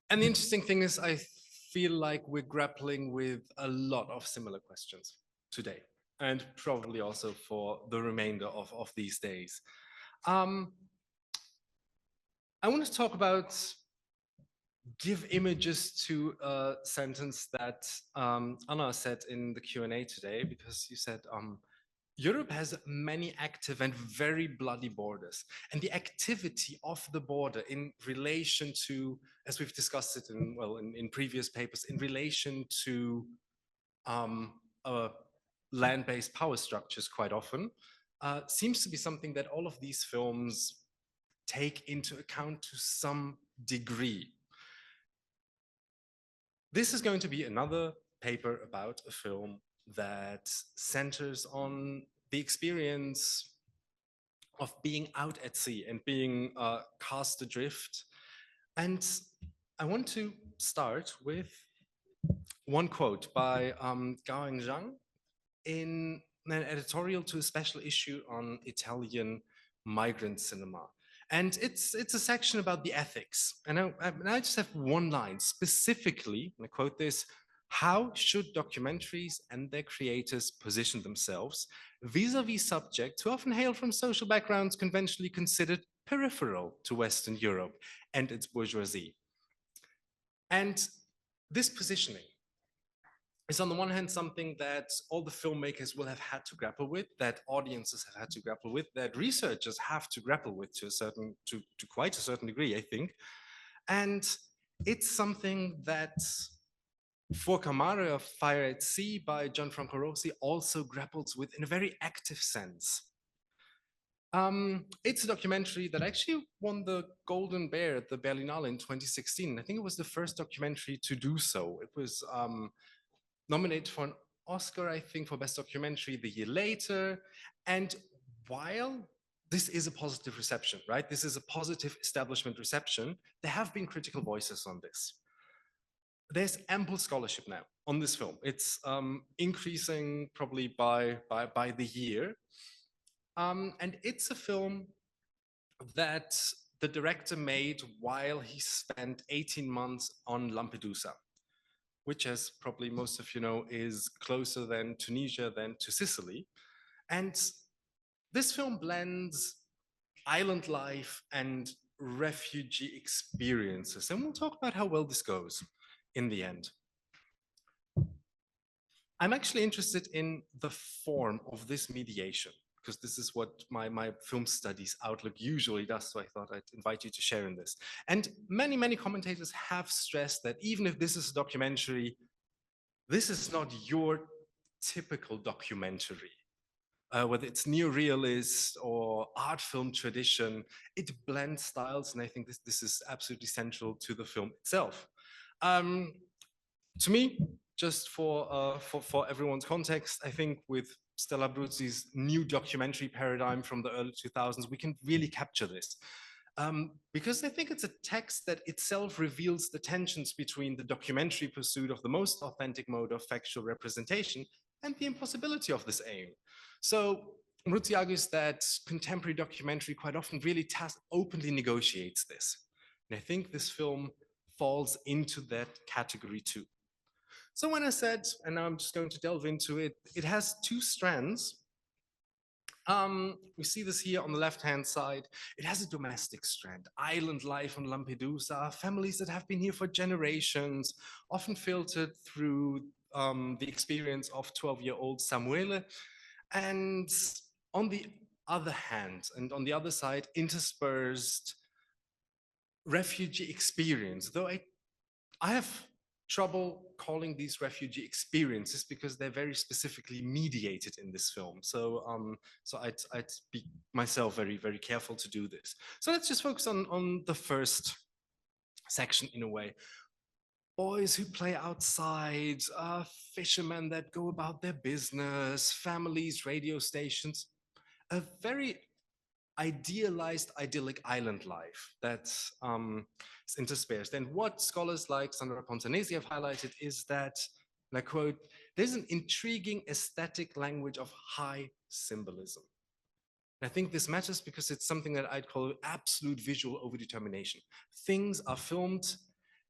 And the interesting thing is, I feel like we're grappling with a lot of similar questions today, and probably also for the remainder of these days. Um, I want to talk about give images to a sentence that Anna said in the Q&A today, because you said Europe has many active and very bloody borders, and the activity of the border in relation to, as we've discussed it in, well, in previous papers, in relation to um, land-based power structures quite often, seems to be something that all of these films take into account to some degree. This is going to be another paper about a film that centers on the experience of being out at sea and being cast adrift. And I want to start with one quote by Gaoeng Zhang in an editorial to a special issue on Italian migrant cinema. And it's a section about the ethics. And I just have one line specifically, and I quote this: how should documentaries and their creators position themselves vis-a-vis subjects who often hail from social backgrounds conventionally considered peripheral to Western Europe and its bourgeoisie? And this positioning is on the one hand something that all the filmmakers will have had to grapple with, that audiences have had to grapple with, that researchers have to grapple with to quite a certain degree, I think. And it's something that Fuocoammare of Fire at Sea by Gianfranco Rosi also grapples with in a very active sense. It's a documentary that actually won the Golden Bear at the Berlinale in 2016. I think it was the first documentary to do so. It was nominated for an Oscar, I think, for Best Documentary the year later. And while this is a positive reception, right? This is a positive establishment reception. There have been critical voices on this. There's ample scholarship now on this film. It's increasing probably by the year. And it's a film that the director made while he spent 18 months on Lampedusa, which, as probably most of you know, is closer than Tunisia than to Sicily. And this film blends island life and refugee experiences. And we'll talk about how well this goes in the end. I'm actually interested in the form of this mediation, because this is what my film studies outlook usually does. So I thought I'd invite you to share in this. And many commentators have stressed that even if this is a documentary, this is not your typical documentary. Whether it's neorealist or art film tradition, it blends styles, and I think this is absolutely central to the film itself. To me, just for everyone's context, I think with Stella Abruzzi's new documentary paradigm from the early 2000s, we can really capture this. Because I think it's a text that itself reveals the tensions between the documentary pursuit of the most authentic mode of factual representation and the impossibility of this aim. So Abruzzi argues that contemporary documentary quite often really openly negotiates this. And I think this film falls into that category too. So when I said, and now I'm just going to delve into it, it has two strands. We see this here on the left-hand side. It has a domestic strand, island life on Lampedusa, families that have been here for generations, often filtered through the experience of 12-year-old Samuele. And on the other hand, and on the other side, interspersed refugee experience, though I have trouble calling these refugee experiences because they're very specifically mediated in this film. So I'd be myself very careful to do this. So let's just focus on the first section in a way. Boys who play outside, fishermen that go about their business, families, radio stations, a very idealized, idyllic island life that is interspersed. And what scholars like Sandra Pontanesi have highlighted is that, and I quote, there's an intriguing aesthetic language of high symbolism. And I think this matters because it's something that I'd call absolute visual overdetermination. Things are filmed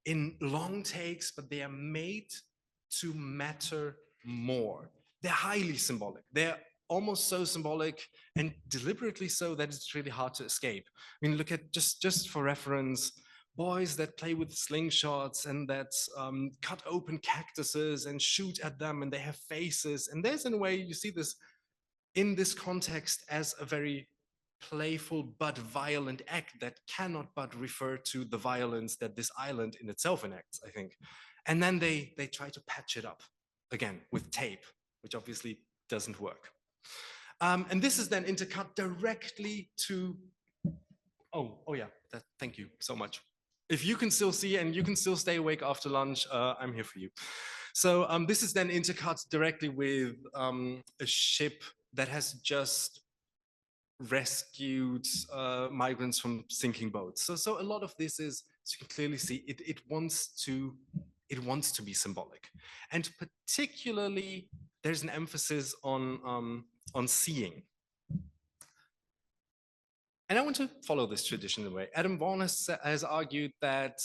in long takes, but they are made to matter more. They're highly symbolic. They're almost so symbolic and deliberately so that it's really hard to escape. I mean, look at just for reference, boys that play with slingshots and that cut open cactuses and shoot at them, and they have faces. And there's, in a way, you see this in this context as a very playful but violent act that cannot but refer to the violence that this island in itself enacts, I think. And then they try to patch it up again with tape, which obviously doesn't work. And this is then intercut directly to, oh yeah, thank you so much. If you can still see and you can still stay awake after lunch, I'm here for you. So this is then intercut directly with a ship that has just rescued migrants from sinking boats. So a lot of this is, as you can clearly see, it wants to be symbolic, and particularly there's an emphasis on seeing. And I want to follow this tradition in a way. Adam Vaughan has argued that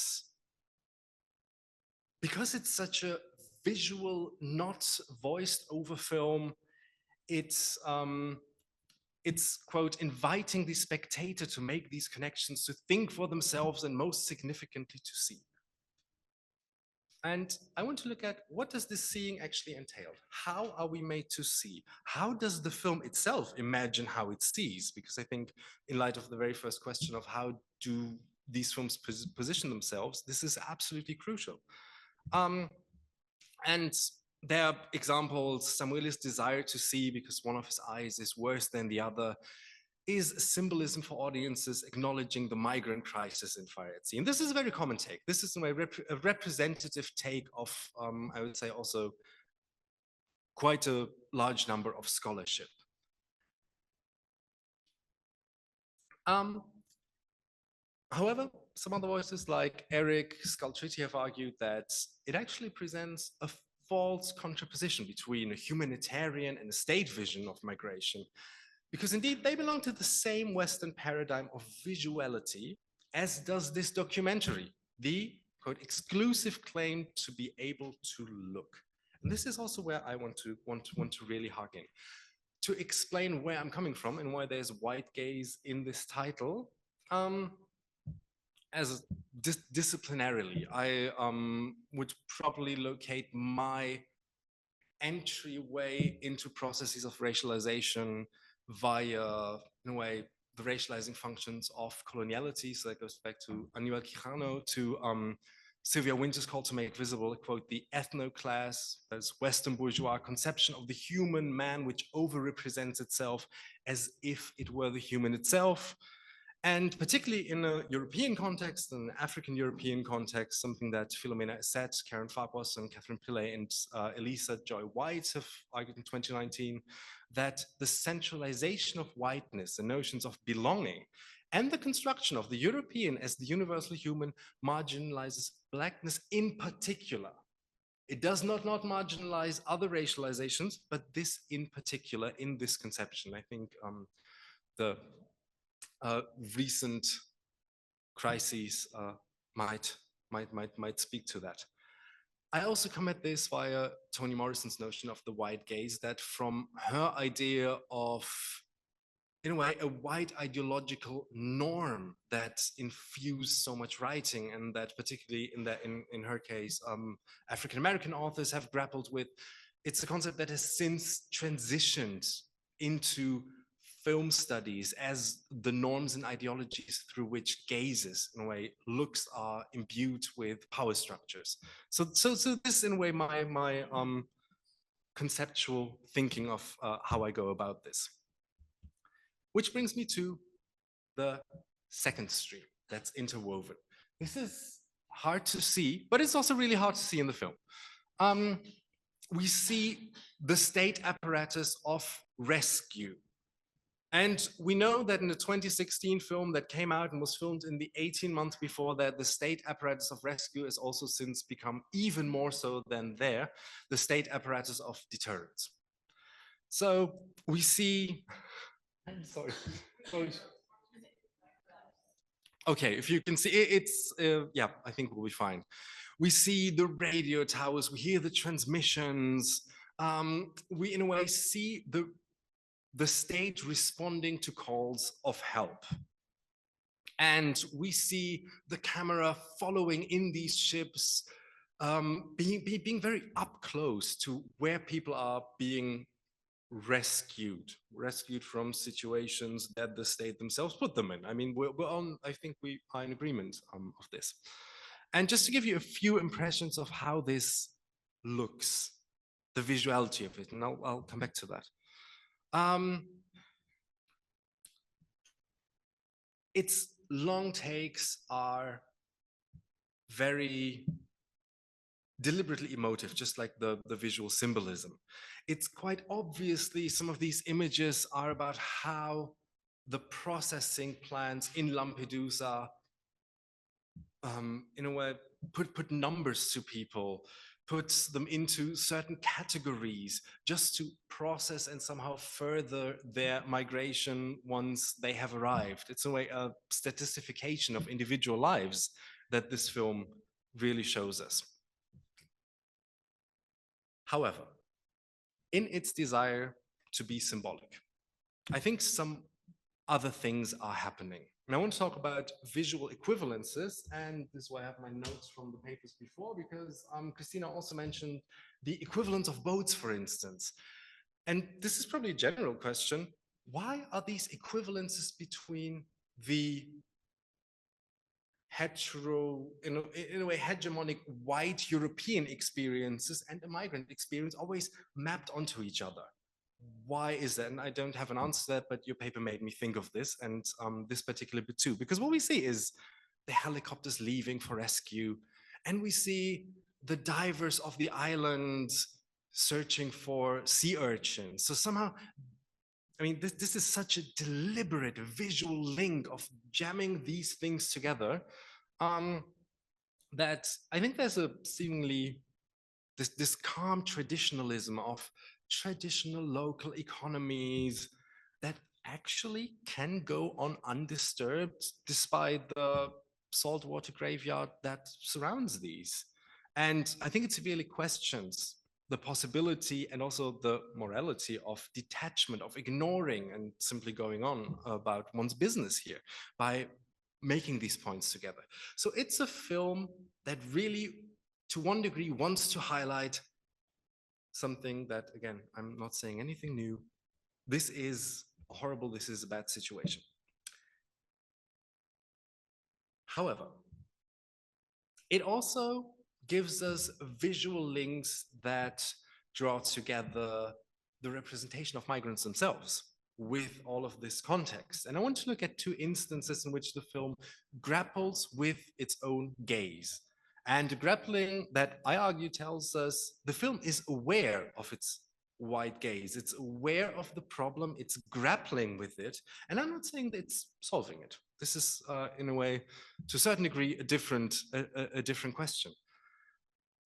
because it's such a visual, not voiced over film, it's quote, inviting the spectator to make these connections, to think for themselves, and most significantly to see. And I want to look at, what does this seeing actually entail? How are we made to see? How does the film itself imagine how it sees? Because I think in light of the very first question of how do these films position themselves, this is absolutely crucial. And there are examples. Samuelis' desire to see because one of his eyes is worse than the other is symbolism for audiences acknowledging the migrant crisis in Fire at Sea. And this is a very common take. This is a representative take of, I would say, also quite a large number of scholarship. However, some other voices like Eric Scaltritti have argued that it actually presents a false contraposition between a humanitarian and a state vision of migration, because indeed they belong to the same Western paradigm of visuality as does this documentary, the quote, exclusive claim to be able to look. And this is also where I want to really hark in. To explain where I'm coming from and why there's white gaze in this title, as disciplinarily, I would probably locate my entryway into processes of racialization via, in a way, the racializing functions of coloniality. So that goes back to Aníbal Quijano, to Sylvia Winter's call to make visible, quote, the ethno-class, that's Western bourgeois conception of the human man, which over-represents itself as if it were the human itself. And particularly in a European context, an African European context, something that Philomena Asset, Karen Farpos, and Catherine Pillay and Elisa Joy White have argued in 2019, that the centralization of whiteness and notions of belonging and the construction of the European as the universal human marginalizes Blackness in particular. It does not marginalize other racializations, but this in particular, in this conception. I think the recent crises might speak to that. I also come at this via Toni Morrison's notion of the white gaze, that from her idea of, in a way, a white ideological norm that infused so much writing, and that particularly in her case, African-American authors have grappled with. It's a concept that has since transitioned into film studies as the norms and ideologies through which gazes, in a way, looks are imbued with power structures. So this, in a way, my conceptual thinking of how I go about this. Which brings me to the second stream that's interwoven. This is hard to see, but it's also really hard to see in the film. We see the state apparatus of rescue. And we know that in the 2016 film that came out and was filmed in the 18 months before that, the state apparatus of rescue has also since become even more so than there, the state apparatus of deterrence. So we see, I'm sorry. Okay, if you can see, yeah, I think we'll be fine. We see the radio towers, we hear the transmissions. We, in a way, see the state responding to calls of help. And we see the camera following in these ships, being very up close to where people are being rescued from situations that the state themselves put them in. I mean, we're on, I think we are in agreement of this. And just to give you a few impressions of how this looks, the visuality of it, and I'll come back to that. Its long takes are very deliberately emotive, just like the visual symbolism. It's quite obviously some of these images are about how the processing plants in Lampedusa, in a way, put numbers to people, puts them into certain categories just to process and somehow further their migration once they have arrived. It's in a way a statistification of individual lives that this film really shows us. However, in its desire to be symbolic, I think some other things are happening. And I want to talk about visual equivalences, and this is why I have my notes from the papers before, because Christina also mentioned the equivalence of boats, for instance. And this is probably a general question. Why are these equivalences between the in a way, hegemonic white European experiences and a migrant experience always mapped onto each other? Why is that? And I don't have an answer to that, but your paper made me think of this, and this particular bit too, because what we see is the helicopters leaving for rescue, and we see the divers of the island searching for sea urchins. So somehow, I mean, this is such a deliberate visual link of jamming these things together, that I think there's a seemingly this calm traditionalism of traditional local economies that actually can go on undisturbed despite the saltwater graveyard that surrounds these. And I think it severely questions the possibility and also the morality of detachment, of ignoring and simply going on about one's business here by making these points together. So it's a film that really, to one degree, wants to highlight something that, again, I'm not saying anything new. This is horrible, this is a bad situation. However, it also gives us visual links that draw together the representation of migrants themselves with all of this context. And I want to look at two instances in which the film grapples with its own gaze. And grappling that I argue tells us the film is aware of its wide gaze. It's aware of the problem, it's grappling with it. And I'm not saying that it's solving it. This is, in a way, to a certain degree, a different question.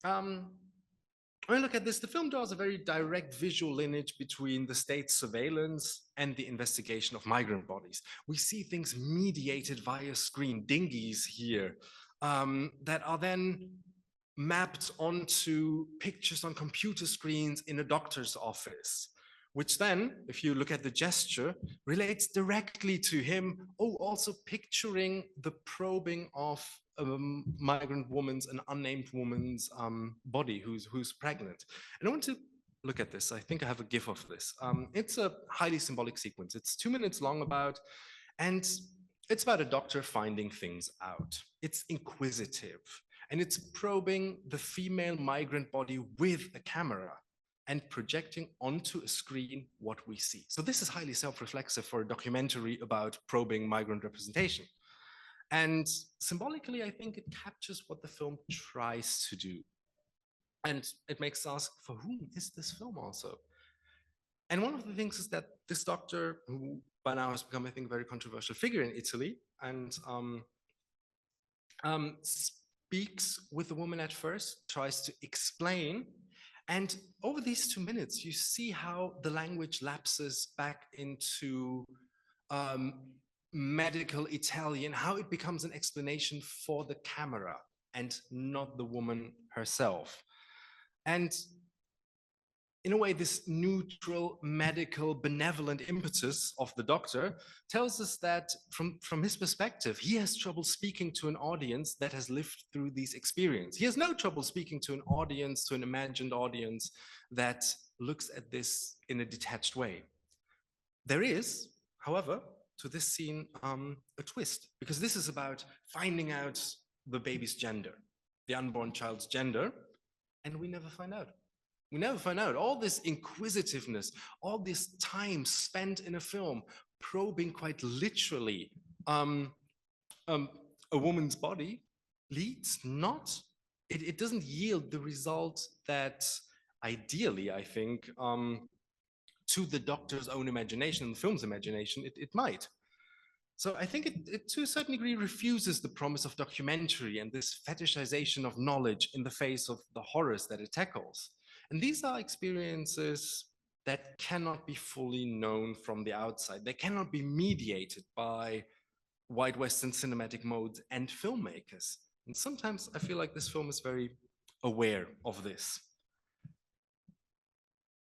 When I look at this, the film draws a very direct visual lineage between the state's surveillance and the investigation of migrant bodies. We see things mediated via screen, dinghies here, that are then mapped onto pictures on computer screens in a doctor's office, which then, if you look at the gesture, relates directly to him, also picturing the probing of a migrant woman's, an unnamed woman's body who's pregnant. And I want to look at this. I think I have a GIF of this. It's a highly symbolic sequence. It's 2 minutes long and it's about a doctor finding things out. It's inquisitive, and it's probing the female migrant body with a camera and projecting onto a screen what we see. So this is highly self-reflexive for a documentary about probing migrant representation. And symbolically, I think it captures what the film tries to do. And it makes us ask, for whom is this film also? And one of the things is that this doctor, who by now has become, I think, a very controversial figure in Italy, and speaks with the woman at first, tries to explain. And over these 2 minutes, you see how the language lapses back into medical Italian, how it becomes an explanation for the camera and not the woman herself. And in a way, this neutral, medical, benevolent impetus of the doctor tells us that from his perspective, he has trouble speaking to an audience that has lived through these experiences. He has no trouble speaking to an audience, to an imagined audience that looks at this in a detached way. There is, however, to this scene, a twist, because this is about finding out the baby's gender, the unborn child's gender, and we never find out. We never find out. All this inquisitiveness, all this time spent in a film probing quite literally a woman's body leads not, it doesn't yield the result that ideally, I think, to the doctor's own imagination, the film's imagination, it might. So I think it to a certain degree refuses the promise of documentary and this fetishization of knowledge in the face of the horrors that it tackles. And these are experiences that cannot be fully known from the outside. They cannot be mediated by white Western cinematic modes and filmmakers. And sometimes I feel like this film is very aware of this.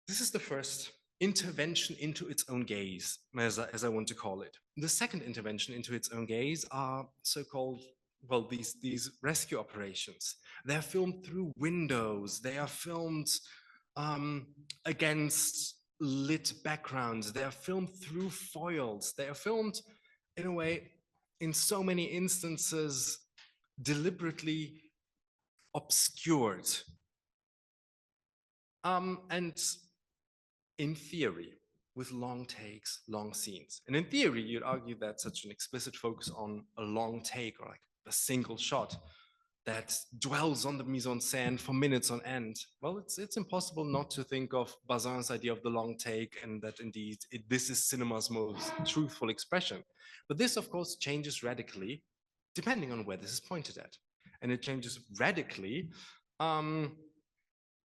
This is the first intervention into its own gaze, as I want to call it. The second intervention into its own gaze are so-called, well, these rescue operations. They're filmed through windows. They are filmed against lit backgrounds. They are filmed through foils. They are filmed, in a way, in so many instances, deliberately obscured. And in theory, with long takes, long scenes. And in theory, you'd argue that such an explicit focus on a long take or like a single shot that dwells on the mise-en-scène for minutes on end, well, it's impossible not to think of Bazin's idea of the long take and that indeed this is cinema's most truthful expression. But this, of course, changes radically depending on where this is pointed at. And it changes radically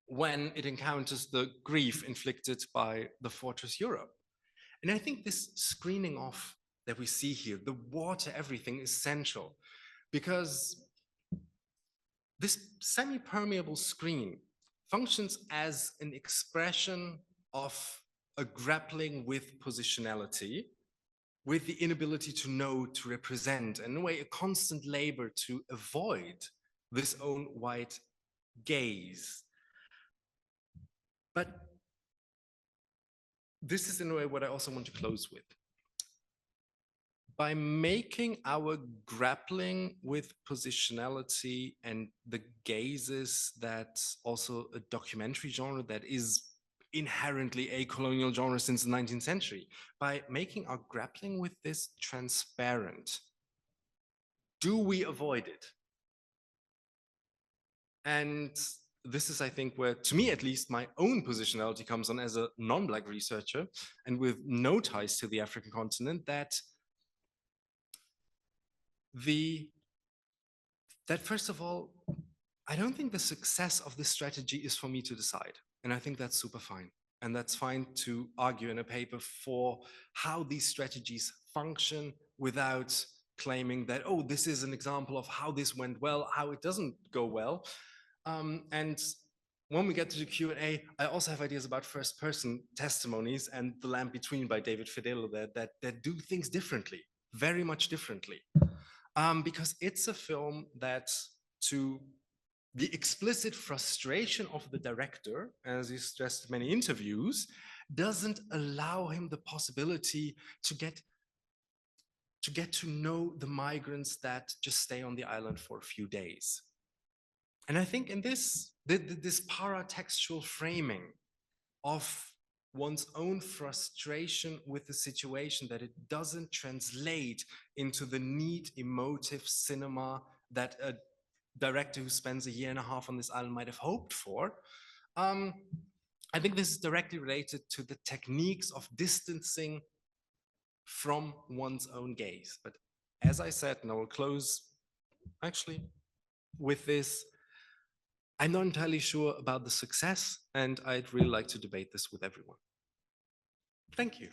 when it encounters the grief inflicted by the Fortress Europe. And I think this screening off that we see here, the water, everything is essential, because this semi-permeable screen functions as an expression of a grappling with positionality, with the inability to know, to represent, and in a way, a constant labor to avoid this own white gaze. But this is in a way what I also want to close with. By making our grappling with positionality and the gazes that also a documentary genre that is inherently a colonial genre since the 19th century, by making our grappling with this transparent, do we avoid it? And this is, I think, where, to me at least, my own positionality comes on as a non-Black researcher and with no ties to the African continent, that first of all, I don't think the success of this strategy is for me to decide. And I think that's super fine. And that's fine to argue in a paper for how these strategies function without claiming that, oh, this is an example of how this went well, how it doesn't go well. And when we get to the Q&A, I also have ideas about first-person testimonies and The Land Between by David Fidelo that do things differently, very much differently. Because it's a film that, to the explicit frustration of the director, as he stressed in many interviews, doesn't allow him the possibility to get to know the migrants that just stay on the island for a few days. And I think in this paratextual framing of one's own frustration with the situation, that it doesn't translate into the neat, emotive cinema that a director who spends a year and a half on this island might have hoped for. I think this is directly related to the techniques of distancing from one's own gaze. But as I said, and I will close actually with this, I'm not entirely sure about the success, and I'd really like to debate this with everyone. Thank you.